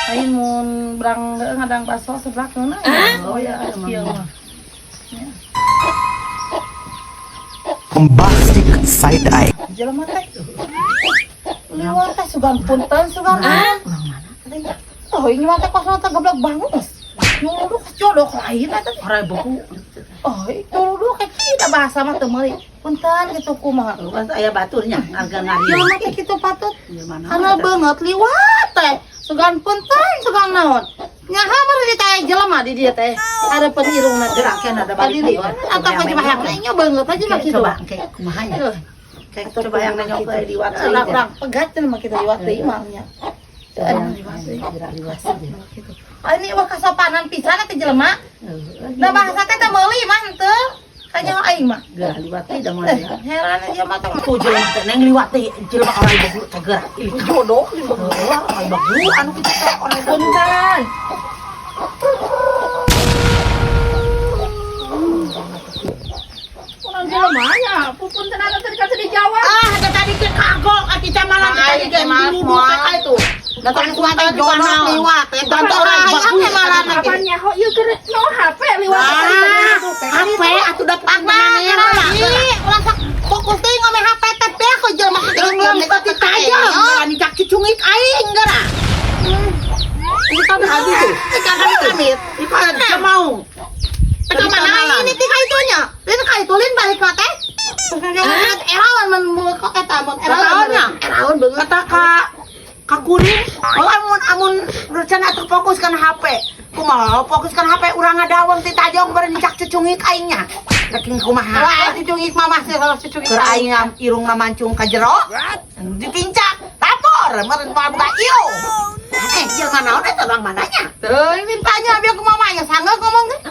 Aing mun brang ngadang baso seblak ngeuna. Oh ya, kieu mah. Bombastic side eye. Jelema teh. Liwat teh sugan punten sugan. Urang mana teh? Oh, ini mah teh kosna teh goblok bangus. Nyuruh codok lain eta teh. Ora buku. Oh, itu dulu kecil bahasa mah teu meuli. Punten gitu kumaha. Kan aya baturnya harga ngari. Jelema teh kitu patut. Mana? Kana beungeut liwat teh. Sugan punten sugan naon. Nyaha mah di teh jelema di dieu teh. Ada penirungna Gerakan ada tadi balik. atau ka coba yang nya beungeut aja mah kitu. Coba kayak kumaha ya. Kayak coba yang nanya ke liwat Orang pegat teh mah kita liwat teh imah nya. Ini wah kasopanan pisan teh jelema. Da bahasa teh teh meuli mah henteu. Kanya aing mah. Gerak liwat teh da mah. Heran aja mah teh. Ku jelema teh neng liwat teh jelema orang ibu teh gerak. Ih jodoh orang bagu anu kita teh orang Punten. Orang jelema nya, pupun tenaga tadi kasih dijawab. ada tadi ke kagok ati camalan tadi ke dulu ka itu. Datang ku teh jodoh liwat teh kantor bagu malah Apanya ho ieu keur no HP liwat. HP atuh da Mana ya ulah fokus teh ngome HP teh be aku jelema Belum tadi tajam, berani kaki cungik aing gara. Ini kan habis tuh. Ikan amit. Ikan mau. Mana ini tika itunya? Lin ka itu lin balik ka teh. Erawan men kok eta mun Erawannya? Erawan beungeut. Kata ka kuring, oh amun rencana atuh fokuskan HP. Kumaha fokuskan HP urang ngadawang ti tajong berani cak cucungik aingnya. Saking kumaha. Wah, cucungik mamah sih kalau cucungik. Keur aing irungna mancung ka jero. Dipincak, tapor, meureun pamda ieu. Jangan naon eta bang mananya? Teu ini tanya biar ku mamanya sangga ngomong teh.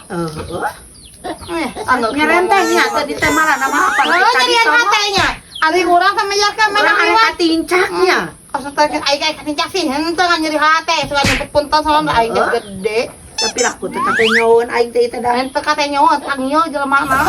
Anu nyerentehnya tadi teh malah nama apa? Nyerian hatenya. Ari urang samejakeun Orang aya katincaknya. Asa teh aing katincak sih henteu nyeri hate suka nyebut punten soalna aing gede. Tapi aku teh kate nyawan aing teh teh dah. Henteu kate nyawa tangio jelema mah.